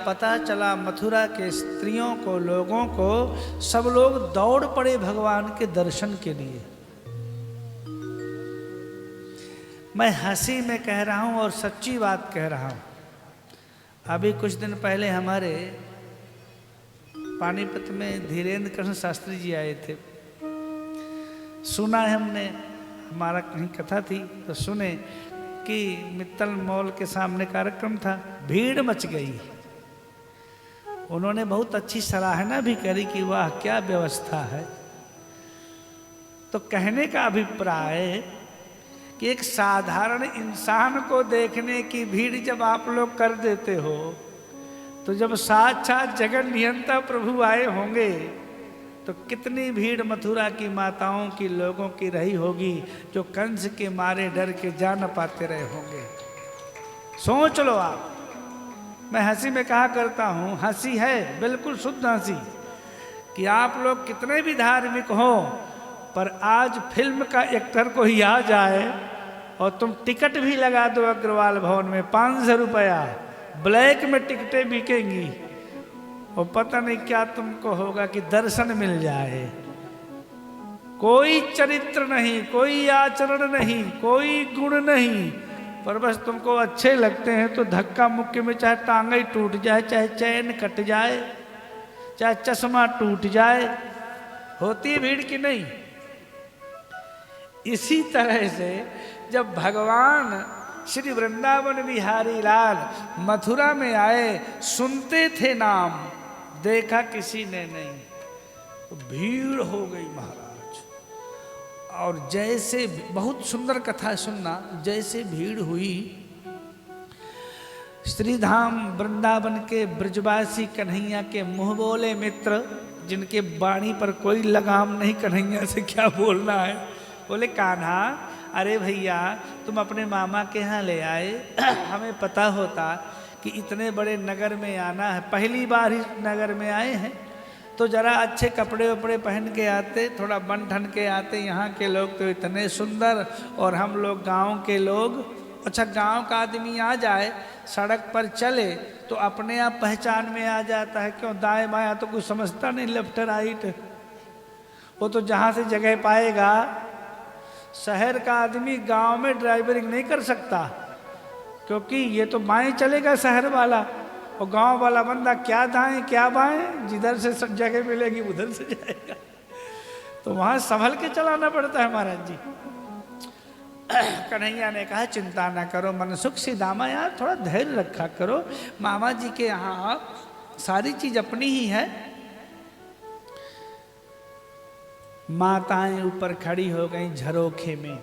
पता चला मथुरा के स्त्रियों को, लोगों को, सब लोग दौड़ पड़े भगवान के दर्शन के लिए। मैं हंसी में कह रहा हूं और सच्ची बात कह रहा हूं। अभी कुछ दिन पहले हमारे पानीपत में धीरेन्द्र कृष्ण शास्त्री जी आए थे। सुना है हमने, हमारा कहीं कथा थी तो सुने कि मित्तल मॉल के सामने कार्यक्रम था, भीड़ मच गई। उन्होंने बहुत अच्छी सराहना भी करी कि वाह क्या व्यवस्था है। तो कहने का अभिप्राय कि एक साधारण इंसान को देखने की भीड़ जब आप लोग कर देते हो, तो जब साक्षात जगन नियंता प्रभु आए होंगे तो कितनी भीड़ मथुरा की माताओं की, लोगों की रही होगी, जो कंस के मारे डर के जा न पाते रहे होंगे। सोच लो आप। मैं हंसी में कहा करता हूं, हंसी है बिल्कुल शुद्ध हंसी, कि आप लोग कितने भी धार्मिक हो, पर आज फिल्म का एक्टर कोई आ जाए और तुम टिकट भी लगा दो अग्रवाल भवन में 500 रुपया, ब्लैक में टिकटें बिकेंगी, और पता नहीं क्या तुमको होगा कि दर्शन मिल जाए। कोई चरित्र नहीं, कोई आचरण नहीं, कोई गुण नहीं, पर बस तुमको अच्छे लगते हैं तो धक्का मुक्के में चाहे टांग ही टूट जाए, चाहे चैन कट जाए, चाहे चश्मा टूट जाए। होती है भीड़ की नहीं? इसी तरह से जब भगवान श्री वृंदावन बिहारी लाल मथुरा में आए, सुनते थे नाम, देखा किसी ने नहीं, तो भीड़ हो गई महाराज। और जैसे, बहुत सुंदर कथा सुनना, जैसे भीड़ हुई, श्रीधाम वृंदावन के ब्रजवासी कन्हैया के मुंह बोले मित्र, जिनके वाणी पर कोई लगाम नहीं, कन्हैया से क्या बोलना है, बोले कान्हा अरे भैया तुम अपने मामा के यहाँ ले आए, हमें पता होता कि इतने बड़े नगर में आना है, पहली बार ही नगर में आए हैं, तो जरा अच्छे कपड़े वपड़े पहन के आते, थोड़ा बन ठन के आते। यहाँ के लोग तो इतने सुंदर, और हम लोग गांव के लोग, अच्छा गांव का आदमी आ जाए, सड़क पर चले तो अपने आप पहचान में आ जाता है। क्यों दाएं बाएं तो कुछ समझता नहीं, लेफ्ट राइट, वो तो जहाँ से जगह पाएगा। शहर का आदमी गांव में ड्राइवरिंग नहीं कर सकता, क्योंकि ये तो बाएं चलेगा शहर वाला, और गांव वाला बंदा क्या दाएं क्या बाएं, जिधर से सब जगह मिलेगी उधर से जाएगा। तो वहां संभल के चलाना पड़ता है महाराज जी। कन्हैया ने कहा चिंता ना करो, मनसुख सी दामा, यार थोड़ा धैर्य रखा करो, मामा जी के यहाँ सारी चीज अपनी ही है। माताएं ऊपर खड़ी हो गई झरोखे में,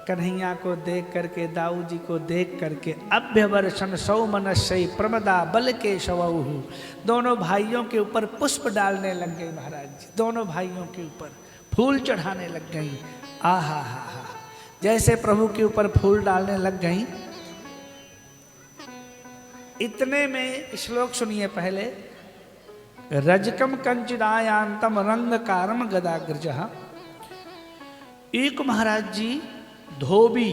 कन्हैया को देख करके, दाऊ जी को देख करके, अभ्यवर्षण सौमनस्यई प्रमदा बल के शवहु, दोनों भाइयों के ऊपर पुष्प डालने लग गई महाराज जी, दोनों भाइयों के ऊपर फूल चढ़ाने लग गई। आहा हा हा, जैसे प्रभु के ऊपर फूल डालने लग गई, इतने में श्लोक सुनिए पहले, रजकम कंचिदायांतम रंग कारम गदाग्रज। एक महाराज जी धोबी,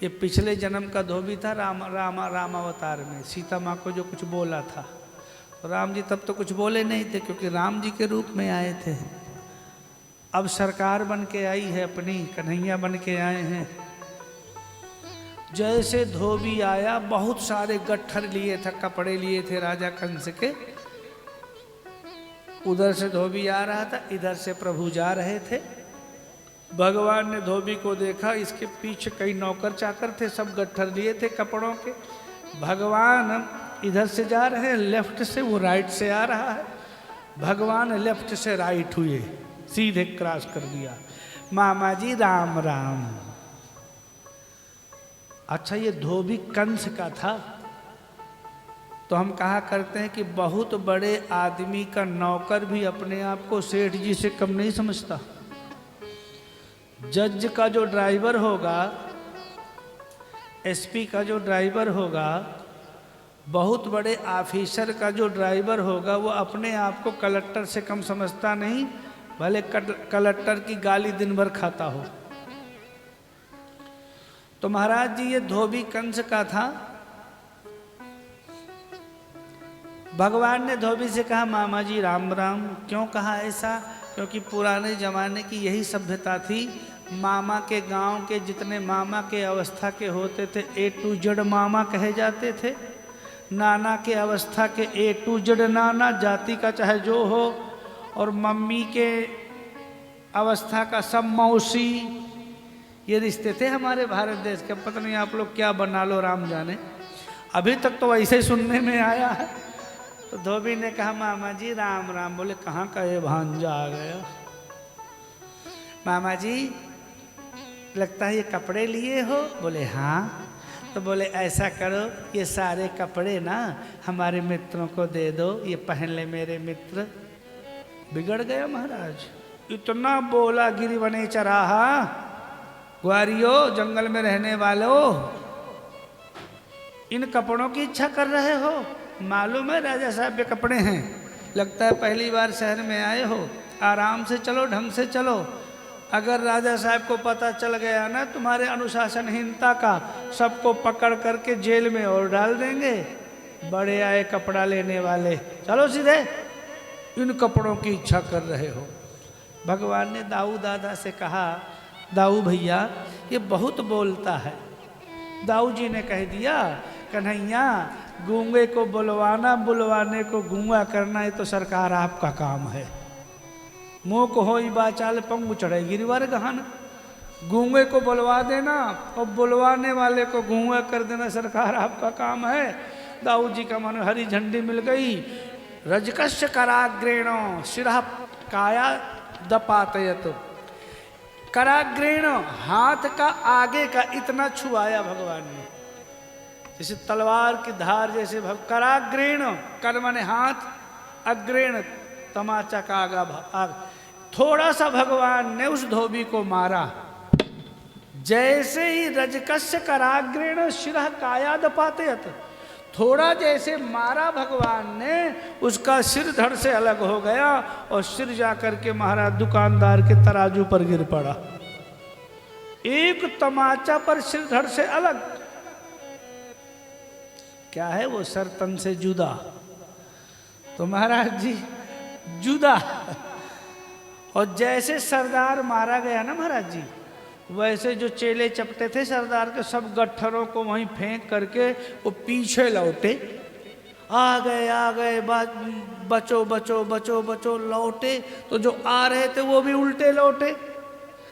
ये पिछले जन्म का धोबी था, राम अवतार में सीता माँ को जो कुछ बोला था। राम जी तब तो कुछ बोले नहीं थे, क्योंकि राम जी के रूप में आए थे। अब सरकार बन के आई है अपनी, कन्हैया बन के आए हैं। जैसे धोबी आया, बहुत सारे गट्ठर लिए थे, कपड़े लिए थे राजा कंस के, उधर से धोबी आ रहा था, इधर से प्रभु जा रहे थे। भगवान ने धोबी को देखा, इसके पीछे कई नौकर चाकर थे, सब गट्ठर लिए थे कपड़ों के। भगवान इधर से जा रहे हैं लेफ्ट से, वो राइट से आ रहा है। भगवान लेफ्ट से राइट हुए, सीधे क्रॉस कर दिया। मामा जी राम राम। अच्छा ये धोबी कंस का था, तो हम कहा करते हैं कि बहुत बड़े आदमी का नौकर भी अपने आप को सेठ जी से कम नहीं समझता। जज का जो ड्राइवर होगा, एसपी का जो ड्राइवर होगा, बहुत बड़े ऑफिसर का जो ड्राइवर होगा, वो अपने आप को कलेक्टर से कम समझता नहीं, भले कलेक्टर की गाली दिन भर खाता हो। तो महाराज जी ये धोबी कंस का था। भगवान ने धोबी से कहा मामा जी राम राम। क्यों कहा ऐसा? क्योंकि पुराने ज़माने की यही सभ्यता थी। मामा के गांव के जितने मामा के अवस्था के होते थे A to Z मामा कहे जाते थे। नाना के अवस्था के A to Z नाना, जाति का चाहे जो हो। और मम्मी के अवस्था का सब मौसी। ये रिश्ते थे हमारे भारत देश के। पता नहीं आप लोग क्या बना लो, राम जाने। अभी तक तो वैसे ही सुनने में आया है। तो धोबी ने कहा मामा जी राम राम। बोले कहाँ का ये भांजा आ गया? मामा जी लगता है ये कपड़े लिए हो? बोले हाँ। तो बोले ऐसा करो, ये सारे कपड़े ना हमारे मित्रों को दे दो, ये पहन ले मेरे मित्र। बिगड़ गया महाराज। इतना बोला गिरी बने चराहा, ग्वारियों जंगल में रहने वालों, इन कपड़ों की इच्छा कर रहे हो? मालूम है राजा साहब के कपड़े हैं। लगता है पहली बार शहर में आए हो। आराम से चलो, ढंग से चलो। अगर राजा साहब को पता चल गया ना तुम्हारे अनुशासनहीनता का, सबको पकड़ करके जेल में और डाल देंगे। बड़े आए कपड़ा लेने वाले, चलो सीधे। इन कपड़ों की इच्छा कर रहे हो। भगवान ने दाऊ दादा से कहा दाऊ भैया ये बहुत बोलता है। दाऊ जी ने कह दिया कन्हैया गूंगे को बुलवाना, बुलवाने को गूंगा करना, ये तो सरकार आपका काम है। मुँह को हो बाचाल पंगु चढ़े गिरिवर गहन। गूंगे को बुलवा देना और बुलवाने वाले को गूंगा कर देना सरकार आपका काम है। दाऊ जी का मन हरी झंडी मिल गई। रजकस्य कराग्रेणो शिरः काया दपातयत। कराग्रेण हाथ का आगे का इतना छुआया भगवान ने, जैसे तलवार की धार जैसे। कराग्रेण कर माने हाथ, अग्रेण तमाचा का आग। थोड़ा सा भगवान ने उस धोबी को मारा। जैसे ही रजकस्य कराग्रेण शिरः कायादपातयत, थोड़ा जैसे मारा भगवान ने, उसका सिर धड़ से अलग हो गया और सिर जाकर के महाराज दुकानदार के तराजू पर गिर पड़ा। एक तमाचा पर सिर धड़ से अलग। क्या है वो? सर तन से जुदा। तो महाराज जी जुदा। और जैसे सरदार मारा गया ना महाराज जी, वैसे जो चेले चपटे थे सरदार के, सब गट्ठरों को वहीं फेंक करके वो पीछे लौटे। आ गए बचो बचो बचो बचो लौटे। तो जो आ रहे थे वो भी उल्टे लौटे।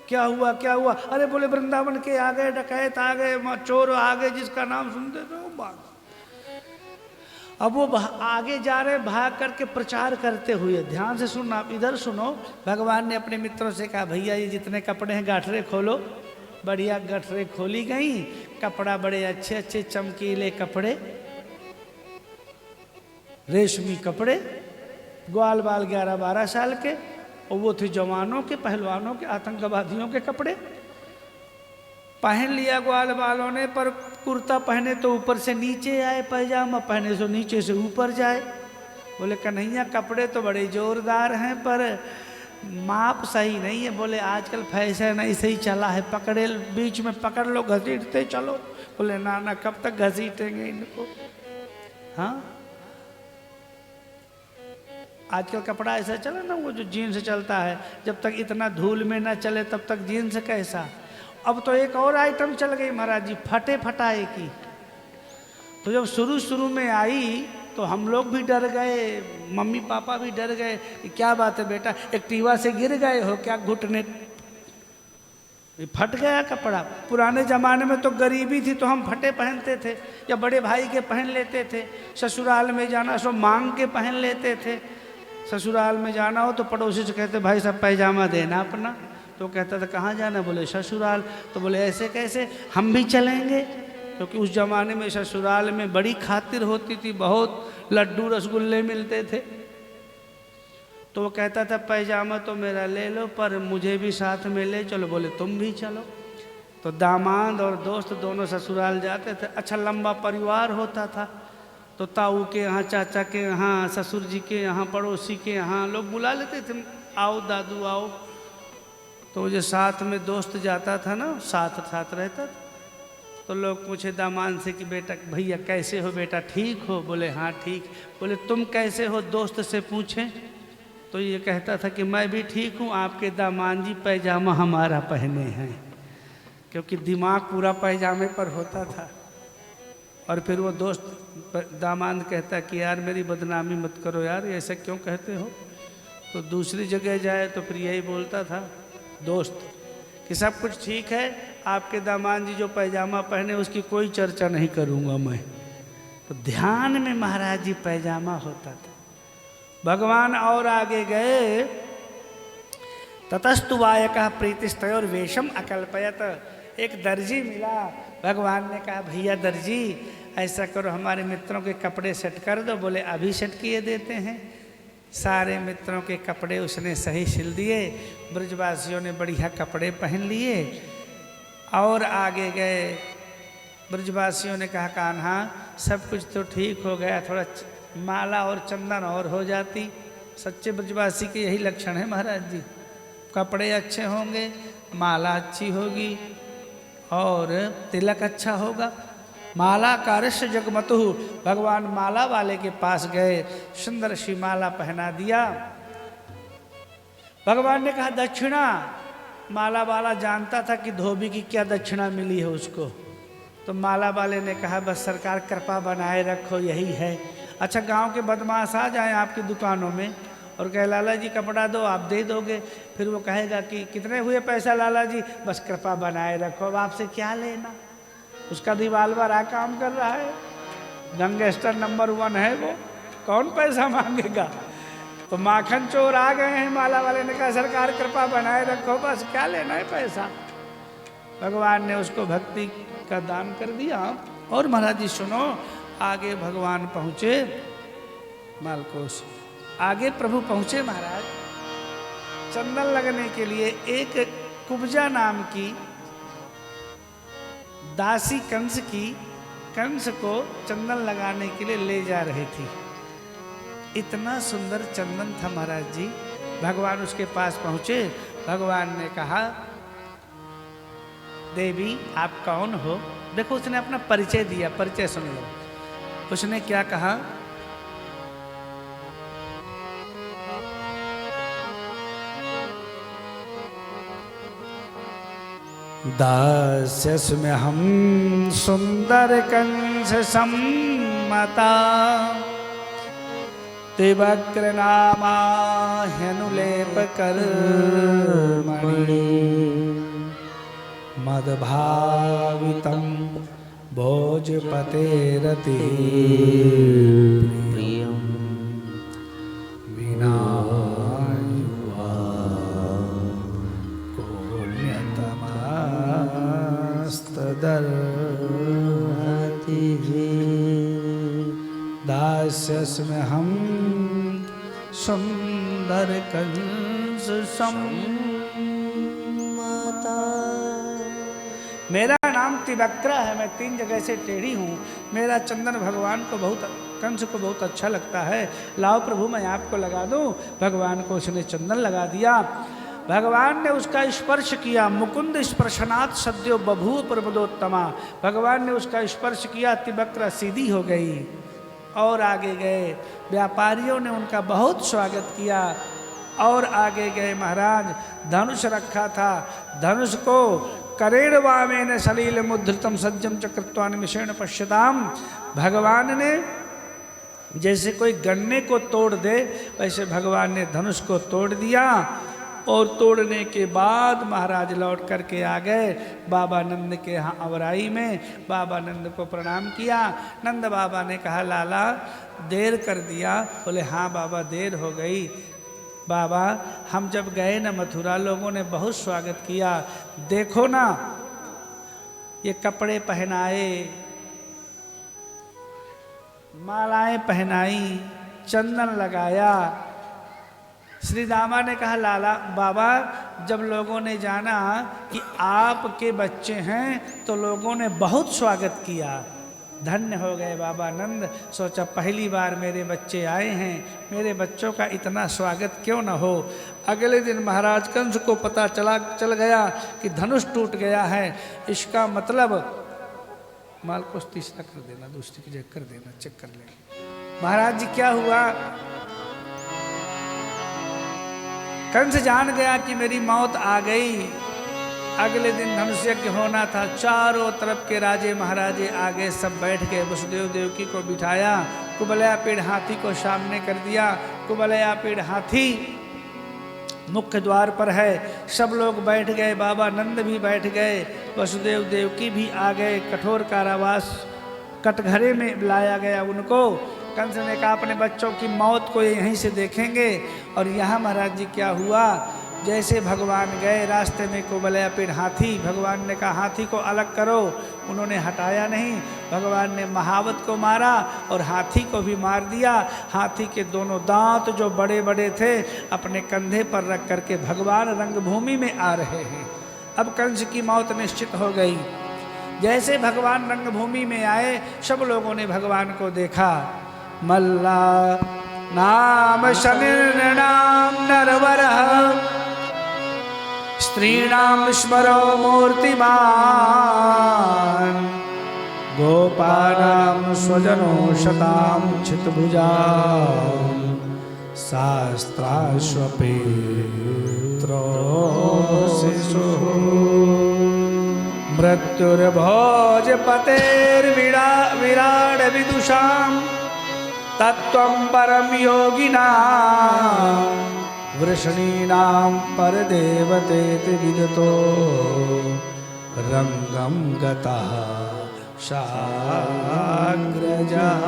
क्या हुआ क्या हुआ? अरे बोले वृंदावन के आ गए, डकैत आ गए, चोर आ गए, जिसका नाम सुनते थे वो भाग। अब वो आगे जा रहे, भाग करके प्रचार करते हुए। ध्यान से सुनना, आप इधर सुनो। भगवान ने अपने मित्रों से कहा भैया ये जितने कपड़े हैं गाठरे खोलो। बढ़िया गठरे खोली गई। कपड़ा बड़े अच्छे अच्छे चमकीले कपड़े, रेशमी कपड़े, ग्वाल बाल 11-12 साल के। और वो थे जवानों के, पहलवानों के, आतंकवादियों के कपड़े। पहन लिया ग्वाल बालों ने, पर कुर्ता पहने तो ऊपर से नीचे आए, पैजामा पहने तो नीचे से ऊपर जाए। बोले कन्हैया कपड़े तो बड़े जोरदार हैं पर माप सही नहीं है। बोले आजकल फैशन ऐसे ही चला है, पकड़े बीच में पकड़ लो, घसीटते चलो। बोले ना ना कब तक घसीटेंगे इनको। हाँ आजकल कपड़ा ऐसा चला ना, वो जो जीन्स चलता है, जब तक इतना धूल में ना चले तब तक जीन्स कैसा। अब तो एक और आइटम चल गई महाराज जी, फटे फटाए की। तो जब शुरू शुरू में आई तो हम लोग भी डर गए, मम्मी पापा भी डर गए। क्या बात है बेटा, एक्टिवा से गिर गए हो क्या? घुटने फट गया कपड़ा। पुराने ज़माने में तो गरीबी थी तो हम फटे पहनते थे, या बड़े भाई के पहन लेते थे। ससुराल में जाना सो मांग के पहन लेते थे। ससुराल में जाना हो तो पड़ोसी से कहते भाई साहब पैजामा देना अपना। तो कहता था कहाँ जाना? बोले ससुराल। तो बोले ऐसे कैसे, हम भी चलेंगे। क्योंकि उस ज़माने में ससुराल में बड़ी खातिर होती थी, बहुत लड्डू रसगुल्ले मिलते थे। तो वो कहता था पैजामा तो मेरा ले लो पर मुझे भी साथ में ले चलो। बोले तुम भी चलो। तो दामाद और दोस्त दोनों ससुराल जाते थे। अच्छा लंबा परिवार होता था, तो ताऊ के यहाँ, चाचा के यहाँ, ससुर जी के यहाँ, पड़ोसी के यहाँ लोग बुला लेते थे, आओ दादू आओ। तो जो साथ में दोस्त जाता था ना, साथ साथ रहता था। तो लोग पूछे दामाद से कि बेटा भैया कैसे हो बेटा, ठीक हो? बोले हाँ ठीक। बोले तुम कैसे हो, दोस्त से पूछें। तो ये कहता था कि मैं भी ठीक हूँ, आपके दामाद जी पैजामा हमारा पहने हैं, क्योंकि दिमाग पूरा पैजामे पर होता था। और फिर वो दोस्त दामाद कहता कि यार मेरी बदनामी मत करो यार, ऐसा क्यों कहते हो? तो दूसरी जगह जाए तो फिर यही बोलता था दोस्त कि सब कुछ ठीक है, आपके दामाद जी जो पैजामा पहने उसकी कोई चर्चा नहीं करूँगा मैं। तो ध्यान में महाराज जी पैजामा होता था। भगवान और आगे गए। ततस्तु वायकः प्रीतिस्तयोर वेशम अकल्पयत। एक दर्जी मिला। भगवान ने कहा भैया दर्जी ऐसा करो, हमारे मित्रों के कपड़े सेट कर दो। बोले अभी सेट किए देते हैं। सारे मित्रों के कपड़े उसने सही सिल दिए। ब्रजवासियों ने बढ़िया कपड़े पहन लिए और आगे गए। ब्रजवासियों ने कहा कान्हा सब कुछ तो ठीक हो गया, थोड़ा माला और चंदन और हो जाती। सच्चे ब्रजवासी के यही लक्षण है महाराज जी। कपड़े अच्छे होंगे, माला अच्छी होगी और तिलक अच्छा होगा। माला कारस्य जगमतु। भगवान माला वाले के पास गए, सुंदर सी माला पहना दिया। भगवान ने कहा दक्षिणा। माला वाला जानता था कि धोबी की क्या दक्षिणा मिली है उसको। तो माला वाले ने कहा बस सरकार कृपा बनाए रखो, यही है। अच्छा गांव के बदमाश आ जाए आपकी दुकानों में और कहे लाला जी कपड़ा दो, आप दे दोगे? फिर वो कहेगा कि कितने हुए पैसा लाला जी? बस कृपा बनाए रखो, अब आपसे क्या लेना। उसका रिवाल्वर आ काम कर रहा है, गैंगस्टर नंबर 1 है वो, कौन पैसा मांगेगा। तो माखन चोर आ गए हैं। माला वाले ने कहा सरकार कृपा बनाए रखो, बस क्या लेना है पैसा। भगवान ने उसको भक्ति का दान कर दिया। और महाराज जी सुनो, आगे भगवान पहुँचे मालकोस। आगे प्रभु पहुँचे महाराज चंदन लगने के लिए। एक कुब्जा नाम की दासी कंस को चंदन लगाने के लिए ले जा रही थी। इतना सुंदर चंदन था महाराज जी। भगवान उसके पास पहुँचे। भगवान ने कहा देवी आप कौन हो? देखो उसने अपना परिचय दिया, परिचय सुन लो। उसने क्या कहा? दास्यस्मि हम सुंदर कंस सम्मता तिवक्र नामा ह्यनुलेप कर्मणि मदभावितं भोजपतेरति प्रियं विना दास्यस्मि हम सुंदर कंस सम्मता। मेरा नाम तिवक्रा है, मैं 3 जगह से टेढ़ी हूँ। मेरा चंदन भगवान को कंस को बहुत अच्छा लगता है। लाओ प्रभु मैं आपको लगा दूँ। भगवान को उसने चंदन लगा दिया। भगवान ने उसका स्पर्श किया। मुकुंद स्पर्शनाथ सद्यो बभूव प्रमदोत्तमा। भगवान ने उसका स्पर्श किया, तिवक्रा सीधी हो गई। और आगे गए। व्यापारियों ने उनका बहुत स्वागत किया। और आगे गए महाराज। धनुष रखा था, धनुष को करेण वामेन सलील मुद्रितम सज्जम चक्रत्वा निमिषेण पश्यताम। भगवान ने जैसे कोई गन्ने को तोड़ दे वैसे भगवान ने धनुष को तोड़ दिया। और तोड़ने के बाद महाराज लौट करके आ गए बाबा नंद के यहाँ अवराई में। बाबा नंद को प्रणाम किया। नंद बाबा ने कहा लाला देर कर दिया। बोले हाँ बाबा देर हो गई। बाबा हम जब गए ना मथुरा, लोगों ने बहुत स्वागत किया। देखो ना ये कपड़े पहनाए, मालाएं पहनाई, चंदन लगाया। श्री दामा ने कहा लाला बाबा जब लोगों ने जाना कि आपके बच्चे हैं तो लोगों ने बहुत स्वागत किया। धन्य हो गए बाबा नंद। सोचा पहली बार मेरे बच्चे आए हैं, मेरे बच्चों का इतना स्वागत क्यों न हो। अगले दिन महाराज कंस को पता चल गया कि धनुष टूट गया है। इसका मतलब माल को तीसरा कर देना, दूसरी की जगह कर देना, चेक कर लेंगे। महाराज जी क्या हुआ, कंस जान गया कि मेरी मौत आ गई। अगले दिन धनुष यज्ञ होना था, चारों तरफ के राजे महाराजे आगे सब बैठ गए। वसुदेव देवकी को बिठाया, कुबलया पेड़ हाथी को सामने कर दिया। कुबलया पेड़ हाथी मुख्य द्वार पर है, सब लोग बैठ गए, बाबा नंद भी बैठ गए, वसुदेव देवकी भी आ गए। कठोर कारावास कटघरे में लाया गया उनको। कंस ने कहा अपने बच्चों की मौत को यहीं से देखेंगे। और यहाँ महाराज जी क्या हुआ, जैसे भगवान गए रास्ते में कुबलया पेड़ हाथी, भगवान ने कहा हाथी को अलग करो, उन्होंने हटाया नहीं। भगवान ने महावत को मारा और हाथी को भी मार दिया। हाथी के दोनों दांत जो बड़े बड़े थे अपने कंधे पर रख करके भगवान रंगभूमि में आ रहे हैं। अब कंस की मौत निश्चित हो गई। जैसे भगवान रंगभूमि में आए, सब लोगों ने भगवान को देखा। मल्ला नाम शनिर्नाम नरवरः स्त्रीणाम स्मरो मूर्तिमान गोपानां स्वजनो शतां चितभुजा शास्त्राश्वपेत्रो शिशुः मृत्युर्भोजपतेर्विराड विदुषां तत्त्वं परम योगिनां वृषणीनां परदेवतेति विदतो रंगं गतः शाग्रजः।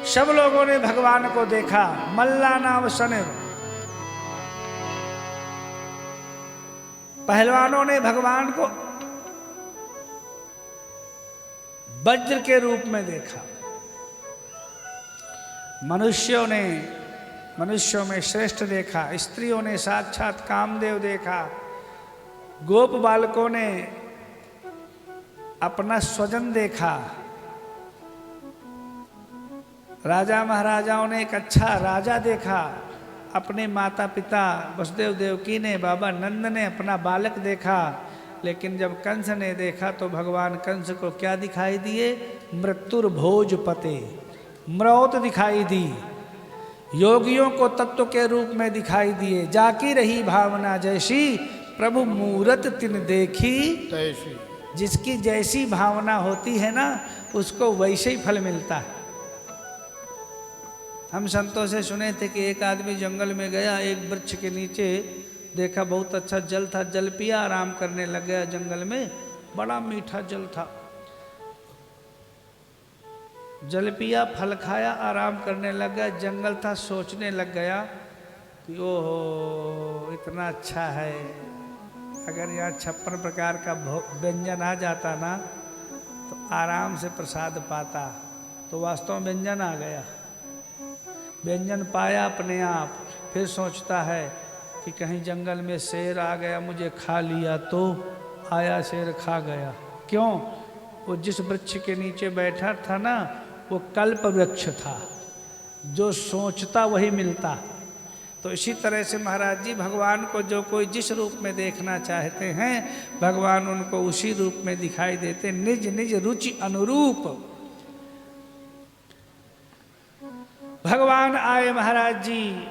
सब लोगों ने भगवान को देखा। मल्ला नाम शनि, पहलवानों ने भगवान को वज्र के रूप में देखा। मनुष्यों ने मनुष्यों में श्रेष्ठ देखा, स्त्रियों ने साक्षात कामदेव देखा, गोप बालकों ने अपना स्वजन देखा, राजा महाराजाओं ने एक अच्छा राजा देखा, अपने माता पिता वसुदेव देवकी ने, बाबा नंद ने अपना बालक देखा। लेकिन जब कंस ने देखा तो भगवान कंस को क्या दिखाई दिए, मृत्युर्भोजपते, मौत दिखाई दी। योगियों को तत्व के रूप में दिखाई दिए। जाकी रही भावना जैसी प्रभु मूरत तिन देखी तैसी। जिसकी जैसी भावना होती है ना, उसको वैसे ही फल मिलता है। हम संतों से सुने थे कि एक आदमी जंगल में गया, एक वृक्ष के नीचे देखा बहुत अच्छा जल था, जल पिया, आराम करने लग गया। जंगल में बड़ा मीठा जल था, जल पिया, फल खाया, आराम करने लग गया। जंगल था, सोचने लग गया कि ओहो इतना अच्छा है, अगर यहाँ 56 प्रकार का व्यंजन आ जाता ना तो आराम से प्रसाद पाता। तो वास्तव में व्यंजन आ गया, व्यंजन पाया अपने आप। फिर सोचता है कि कहीं जंगल में शेर आ गया, मुझे खा लिया, तो आया शेर खा गया। क्यों? वो जिस वृक्ष के नीचे बैठा था ना, वो कल्प वृक्ष था, जो सोचता वही मिलता। तो इसी तरह से महाराज जी भगवान को जो कोई जिस रूप में देखना चाहते हैं, भगवान उनको उसी रूप में दिखाई देते, निज निज रुचि अनुरूप। भगवान आए महाराज जी,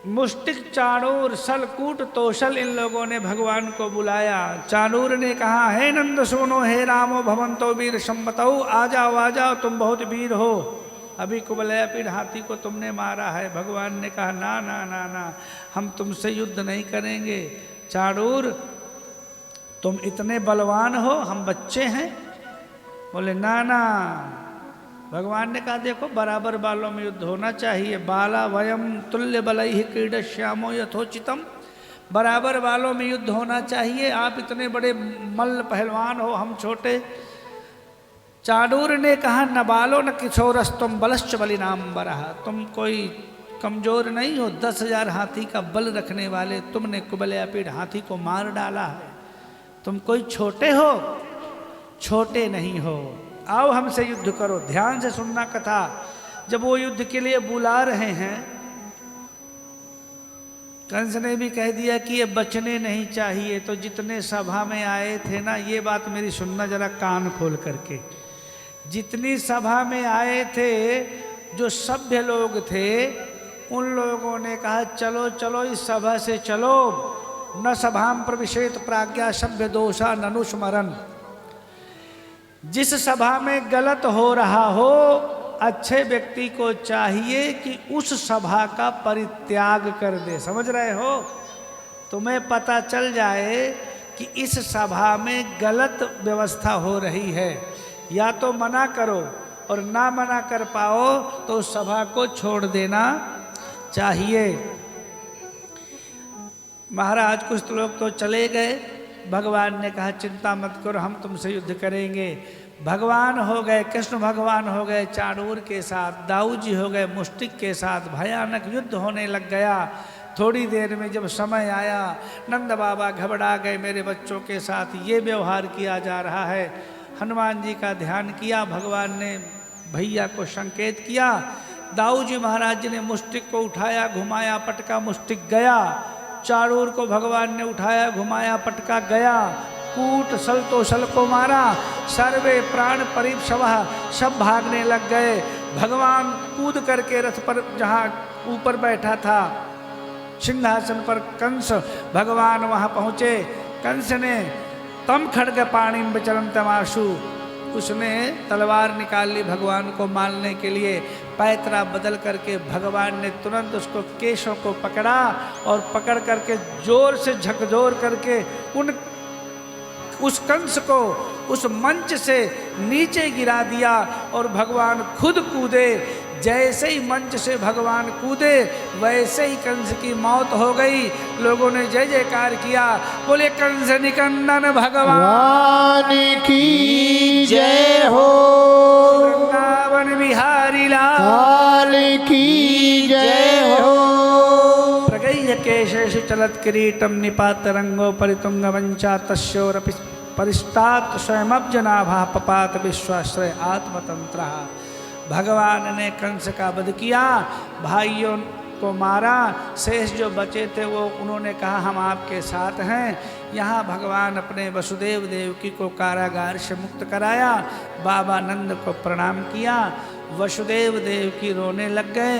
मुष्टिक, चाणूर, सलकूट, तोशल, इन लोगों ने भगवान को बुलाया। चाणूर ने कहा, हे नंद सोनो, हे रामो भवंतो वीर संबतौ, आ जाओ आ जाओ, तुम बहुत वीर हो, अभी कुबलया पेड़ हाथी को तुमने मारा है। भगवान ने कहा, ना ना ना ना, हम तुमसे युद्ध नहीं करेंगे। चाणूर तुम इतने बलवान हो, हम बच्चे हैं। बोले ना ना। भगवान ने कहा, देखो बराबर बालों में युद्ध होना चाहिए। बाला वयम तुल्य बलैहि क्रीडश्यामो यथोचितम, बराबर बालों में युद्ध होना चाहिए। आप इतने बड़े मल्ल पहलवान हो, हम छोटे। चाणूर ने कहा, न बालो न किशोरस तुम बलश्च बलिनाम्बरः, तुम कोई कमजोर नहीं हो, 10,000 हाथी का बल रखने वाले तुमने कुबलया पेड़ हाथी को मार डाला है। तुम कोई छोटे हो? छोटे नहीं हो, आओ हमसे युद्ध करो। ध्यान से सुनना कथा। जब वो युद्ध के लिए बुला रहे हैं कंस ने भी कह दिया कि ये बचने नहीं चाहिए। तो जितने सभा में आए थे ना, ये बात मेरी सुनना जरा कान खोल करके, जितनी सभा में आए थे जो सभ्य लोग थे, उन लोगों ने कहा चलो चलो इस सभा से चलो, न सभाम प्रविशेत प्राज्ञा सभ्य दोषा ननुस्मरण। जिस सभा में गलत हो रहा हो, अच्छे व्यक्ति को चाहिए कि उस सभा का परित्याग कर दे। समझ रहे हो? तुम्हें पता चल जाए कि इस सभा में गलत व्यवस्था हो रही है, या तो मना करो, और ना मना कर पाओ तो उस सभा को छोड़ देना चाहिए। महाराज कुछ लोग तो चले गए। भगवान ने कहा चिंता मत करो, हम तुमसे युद्ध करेंगे। भगवान हो गए, कृष्ण भगवान हो गए चाणूर के साथ, दाऊ जी हो गए मुष्टिक के साथ। भयानक युद्ध होने लग गया। थोड़ी देर में जब समय आया, नंद बाबा घबरा गए, मेरे बच्चों के साथ ये व्यवहार किया जा रहा है। हनुमान जी का ध्यान किया, भगवान ने भैया को संकेत किया। दाऊ जी महाराज जी ने मुष्टिक को उठाया, घुमाया, पटका, मुष्टिक गया। चाणूर को भगवान ने उठाया, घुमाया, पटका, गया। कूट सल तो सल को मारा, सर्वे प्राण परिपशवः, सब भागने लग गए। भगवान कूद करके रथ पर, जहाँ ऊपर बैठा था सिंहासन पर कंस, भगवान वहाँ पहुँचे। कंस ने तम खड्ग पाणिम विचरन् तमाशु, उसने तलवार निकाल ली भगवान को मारने के लिए। पैतरा बदल करके भगवान ने तुरंत उसको केशों को पकड़ा, और पकड़ करके जोर से झकझोर करके उस कंस को उस मंच से नीचे गिरा दिया, और भगवान खुद कूदे। जैसे ही मंच से भगवान कूदे, वैसे ही कंस की मौत हो गई। लोगों ने जय जयकार किया, बोले कंस निकंदन भगवान की जय हो, वृंदावन बिहारी लाल की जय हो। प्रगह्य केशेषु चलत किरीटम निपात रंगो परितुंग वंचा तस्योरपि परिष्टात् स्वयमब्जनाभा पपात विश्वाश्रय आत्मतंत्र। भगवान ने कंस का वध किया, भाइयों को मारा। शेष जो बचे थे वो उन्होंने कहा हम आपके साथ हैं। यहाँ भगवान अपने वसुदेव देवकी को कारागार से मुक्त कराया, बाबा नंद को प्रणाम किया। वसुदेव देवकी रोने लग गए।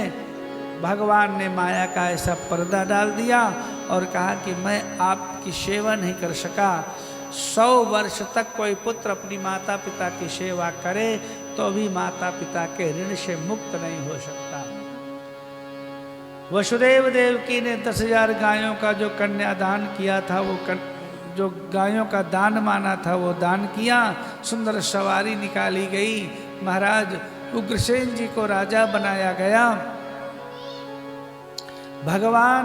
भगवान ने माया का ऐसा पर्दा डाल दिया और कहा कि मैं आपकी सेवा नहीं कर सका। 100 वर्ष तक कोई पुत्र अपनी माता पिता की सेवा करे तो भी माता पिता के ऋण से मुक्त नहीं हो सकता। वसुदेव देवकी ने 10,000 गायों का जो कन्यादान किया था, वो जो गायों का दान माना था वो दान किया। सुंदर सवारी निकाली गई। महाराज उग्रसेन जी को राजा बनाया गया। भगवान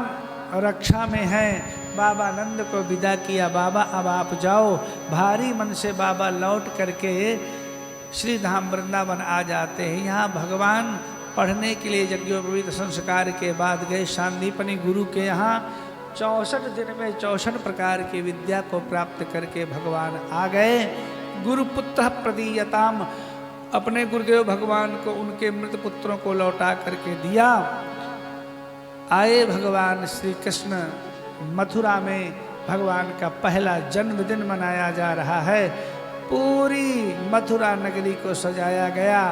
रक्षा में हैं। बाबा नंद को विदा किया, बाबा अब आप जाओ। भारी मन से बाबा लौट करके श्री धाम वृंदावन आ जाते हैं। यहाँ भगवान पढ़ने के लिए यज्ञोपवीत संस्कार के बाद गए सांदीपनी गुरु के यहाँ। 64 दिन में 64 प्रकार की विद्या को प्राप्त करके भगवान आ गए। गुरुपुत्र प्रदीयताम, अपने गुरुदेव भगवान को उनके मृत पुत्रों को लौटा करके दिया। आए भगवान श्री कृष्ण। मथुरा में भगवान का पहला जन्मदिन मनाया जा रहा है। पूरी मथुरा नगरी को सजाया गया।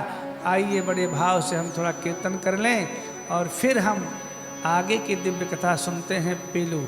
आइए बड़े भाव से हम थोड़ा कीर्तन कर लें और फिर हम आगे की दिव्य कथा सुनते हैं। पीलू